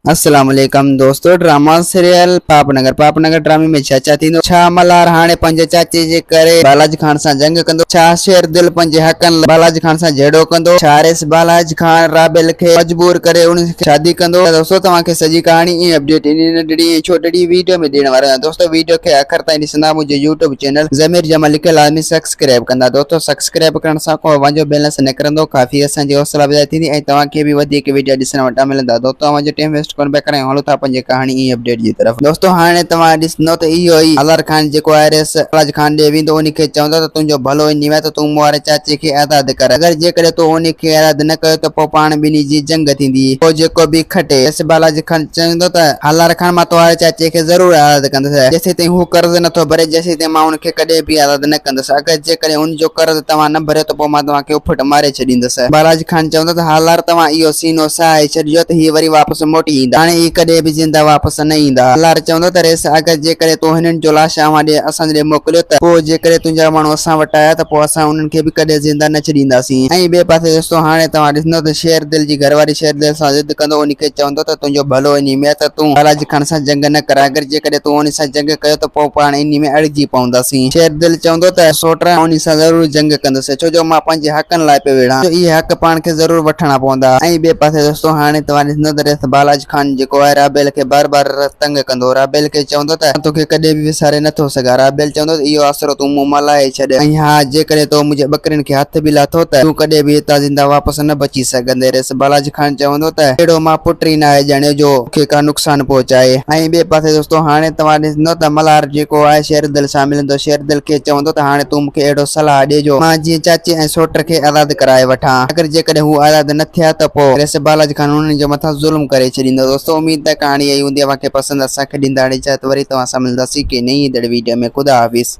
अस्सलाम वालेकुम दोस्तों। ड्रामा सीरियल पापनगर ड्रामे में चाचा थींदो छा मल्हार हाणे पंहिंजे चाचे जे करे बालाजी खान सां जंग कंदो। छा शेर दिल पंहिंजे हक़नि बालाजी खान सां जहिड़ो कंदो। छा रेस बालाजी खान राबेल खे मजबूर करे उन शादी कंदो। दोस्तों तव्हांखे सॼी कहाणी ऐं अपडेट इन नंढड़ी ऐं छोटड़ी वीडियो में ॾियण वारो आहियां। दोस्तों वीडियो खे आख़िर ताईं ॾिसंदा मुंहिंजे यूट्यूब चैनल ज़मीर जमाल लिखियल लाज़मी सब्सक्राइब कंदा। दोस्तों सब्सक्राइब करण सां को पंहिंजो बैलेंस निकिरंदो, काफ़ी असांजी हौसला अफ़जाई थींदी ऐं तव्हांखे बि वधीक वीडियो ॾिसण वटां मिलंदा। दोस्तों तव्हांजो टाइम वेस्ट कोन पिया करें, हलो था पंहिंजी कहाणी ऐं अपडेट जी तरफ़। दोस्तों हाणे तव्हां ॾिसंदो त इहो ई हलार खान जेको आहे रेस बालाजी खान ॾे वेंदो, उनखे चवंदो त तुंहिंजो भलो इन में त तूं मूं वारे चाचे खे आज़ाद कर। अगरि जेकॾहिं तूं उनखे आज़ाद न कयो त पोइ पाण ॿिन्ही जी जंग थींदी। पोइ जेको बि खटे रेस बालाजी खान चवंदो त हलार खान मां तोहारे चाचे खे ज़रूर आज़ाद कंदुसि जेसीं ताईं हू कर्ज़ नथो भरे, जेसीं ताईं मां उनखे कॾहिं बि आज़ाद न कंदुसि। अगरि जेकॾहिं उनजो कर्ज़ तव्हां न भरियो त पोइ मां तव्हांखे उफट मारे छॾींदुसि। बालाजी खान चवंदो त हलार तव्हां इहो सीनो साहे छॾियो त हीअ वरी वापसि मोटी ईंदा, हाणे ही कॾहिं बि जिंदा वापसि न ईंदा। हलार चवंदो त रेस अगरि जेकॾहिं तूं हिननि जो लाश अवां ॾे असां ॾे मोकिलियो त पोइ जेकॾहिं तुंहिंजा माण्हू असां वटि आया त पोइ असां उन्हनि खे बि कॾहिं ज़िंदा न छॾींदासीं। ऐं ॿिए पासे दोस्तों हाणे तव्हां ॾिसंदो त शेर दिल जी घरवारी शेर दिल सां ज़िद कंदो, उनखे चवंदो त तुंहिंजो भलो इन में त तूं बालाजी खान सां जंग न कर। अगरि जेकॾहिं तूं उन सां जंग कयो त पोइ पाण इन में अड़िजी पवंदासीं। शेर दिल चवंदो त सोट उन सां ज़रूर जंग कंदुसि, छो जो मां पंहिंजे हक़नि लाइ पियो विढ़ां, इहे हक़ पाण खे ज़रूर वठणा पवंदा। ऐं ॿिए पासे दोस्तों हाणे तव्हां ॾिसंदो त रेस बालाजी खान जेको आहे राबेल खे बार बार तंग कंदो। राबेल खे चवंदो त तोखे कॾहिं बि विसारे नथो सघां। राबेल चवंदो त इहो आसरो तूं मूं मां लाहे छॾ, ऐं हा जेकॾहिं तो मुंहिंजे ॿकरियुनि खे हथ बि लाथो त तूं कॾहिं बि हितां ज़िंदा वापसि न बची सघंदे। रेस बालाजी खान चवंदो त अहिड़ो मां पुट ई न आहे ॼणे जो मूंखे का नुक़सान पहुचाए। ऐं ॿिए पासे दोस्तों हाणे तव्हां ॾिसंदो त मल्हार जेको आहे शेर दिल सां मिलंदो। शेर दिल खे चवंदो त हाणे तूं मूंखे अहिड़ो सलाह ॾिजो मां जीअं चाचे ऐं सोट खे आज़ाद कराए वठां। अगरि जेकॾहिं हू आज़ाद न थिया त पोइ रेस बालाजी खान उन्हनि जे मथां ज़ुल्म करे छॾींदो। दोस्तों उम्मीद है कहाणी यही हूंदी, असांखे पसंदि असांखे ॾींदा इजाज़त, वरी तव्हां सां मिलंदासीं के नई वीडियो में। ख़ुदा हाफ़िज़।